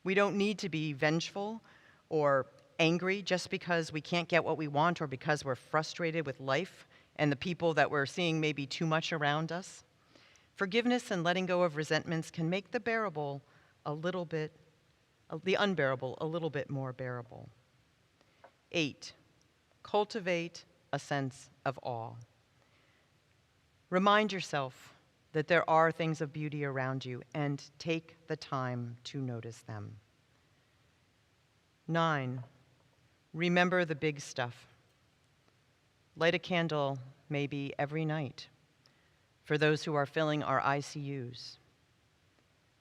We don't need to be vengeful or angry just because we can't get what we want or because we're frustrated with life and the people that we're seeing maybe too much around us. Forgiveness and letting go of resentments can make the unbearable a little bit more bearable. 8, cultivate a sense of awe. Remind yourself that there are things of beauty around you and take the time to notice them. 9, remember the big stuff. Light a candle maybe every night for those who are filling our ICUs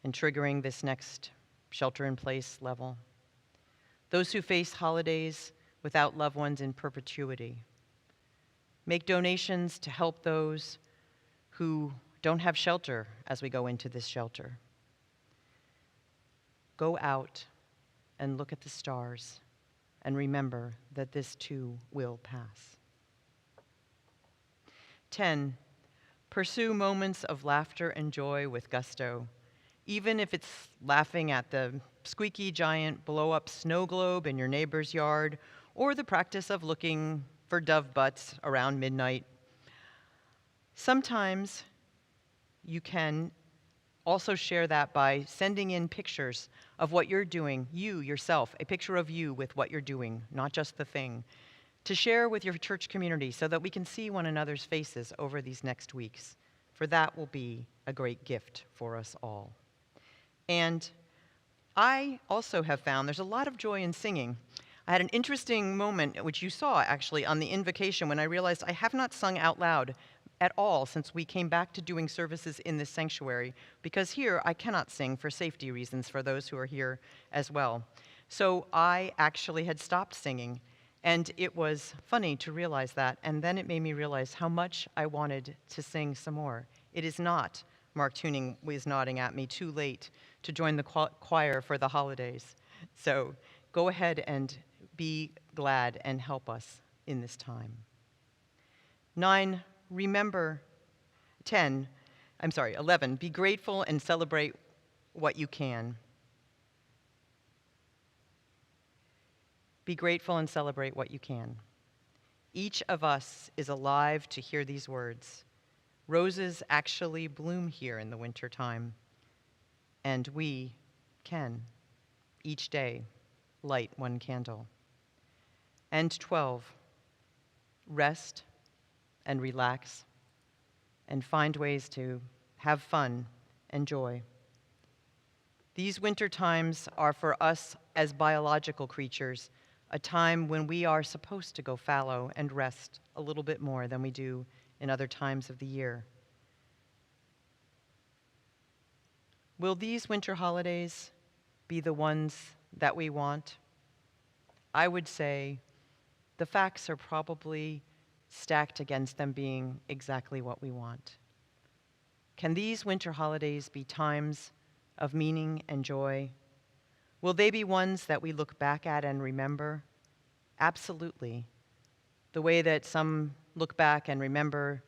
and triggering this next shelter-in-place level. Those who face holidays without loved ones in perpetuity. Make donations to help those who don't have shelter as we go into this shelter. Go out and look at the stars and remember that this too will pass. 10, pursue moments of laughter and joy with gusto, even if it's laughing at the squeaky giant blow-up snow globe in your neighbor's yard, or the practice of looking for dove butts around midnight. Sometimes you can also share that by sending in pictures of what you're doing, you yourself, a picture of you with what you're doing, not just the thing, to share with your church community so that we can see one another's faces over these next weeks, for that will be a great gift for us all. And I also have found there's a lot of joy in singing. I had an interesting moment, which you saw actually on the invocation, when I realized I have not sung out loud at all since we came back to doing services in this sanctuary, because here I cannot sing for safety reasons for those who are here as well. So I actually had stopped singing, and it was funny to realize that, and then it made me realize how much I wanted to sing some more. It is not, Mark Tuning was nodding at me, too late to join the choir for the holidays. So go ahead and be glad and help us in this time. 11, be grateful and celebrate what you can. Be grateful and celebrate what you can. Each of us is alive to hear these words. Roses actually bloom here in the wintertime, and we can, each day, light one candle. And 12, rest and relax and find ways to have fun and joy. These winter times are for us as biological creatures a time when we are supposed to go fallow and rest a little bit more than we do in other times of the year. Will these winter holidays be the ones that we want? I would say the facts are probably stacked against them being exactly what we want. Can these winter holidays be times of meaning and joy? Will they be ones that we look back at and remember? Absolutely. The way that some look back and remember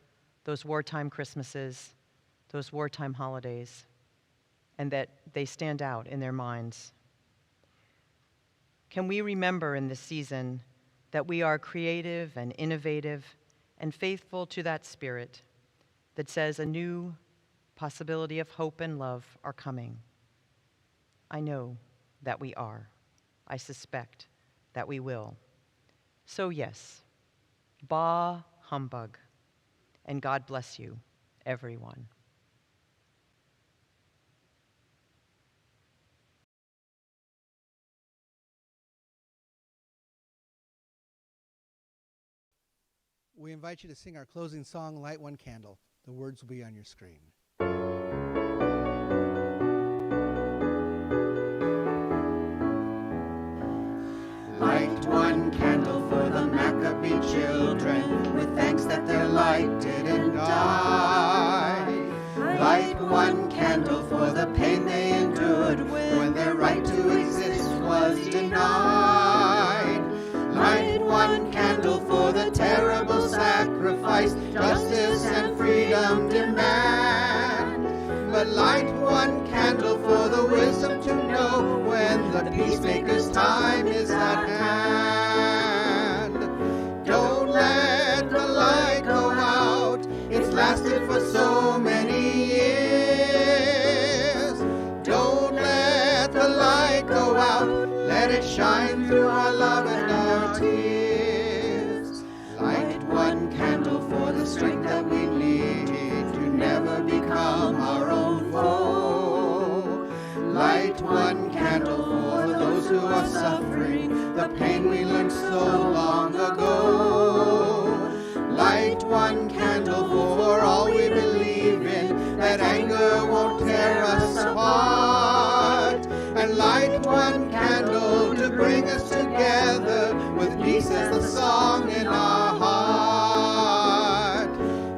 those wartime Christmases, those wartime holidays, and that they stand out in their minds. Can we remember in this season that we are creative and innovative and faithful to that spirit that says a new possibility of hope and love are coming? I know that we are. I suspect that we will. So yes, bah humbug, and God bless you, everyone. We invite you to sing our closing song, Light One Candle. The words will be on your screen. Light one candle for the Maccabee children, with thanks that their light didn't die. Light one candle for the pain they endured when their right to exist was denied. Light one candle for the terrible sacrifice justice and freedom demand. But light one candle for the wisdom to know when the peacemaker's time is at hand. Don't let the light go out, it's lasted for so many years. Don't let the light go out, let it shine through our love and our tears. Light one candle for the strength that we need to never become our own foe. Light one candle for those who are suffering the pain we learned so long ago. Light one candle for all we believe in, that anger won't tear us apart. And light one candle to bring us together with peace as the song in our heart.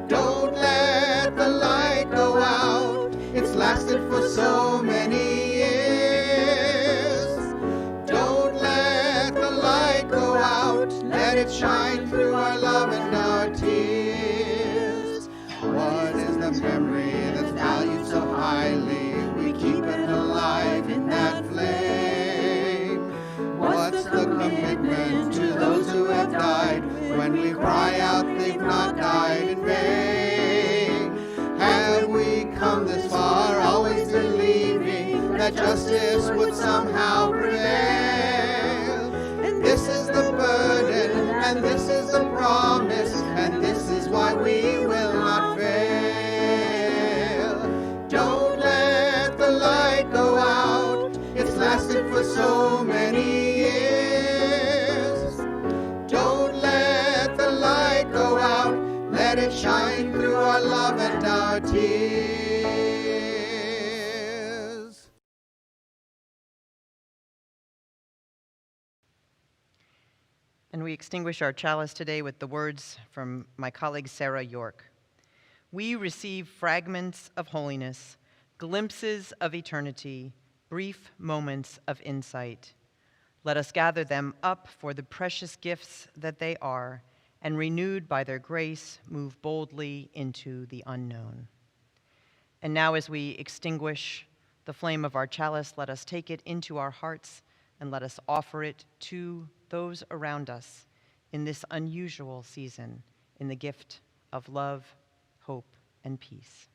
Don't let the light go out, it's lasted for so many years. Don't let the light go out, let it shine through our love and our tears. What is the memory that's valued so highly? We keep it alive in that flame. What's the commitment to those who have died when we cry out they've not died in vain? Have we come this far always believing that justice would somehow prevail? And this is the burden, and this is the promise, and this is why we will not fail. Don't let the light go out, it's lasted for so many years. Don't let the light go out, let it shine through our our love and our tears. And we extinguish our chalice today with the words from my colleague Sarah York. We receive fragments of holiness, glimpses of eternity, brief moments of insight. Let us gather them up for the precious gifts that they are, and renewed by their grace, move boldly into the unknown. And now as we extinguish the flame of our chalice, let us take it into our hearts and let us offer it to those around us in this unusual season, in the gift of love, hope, and peace.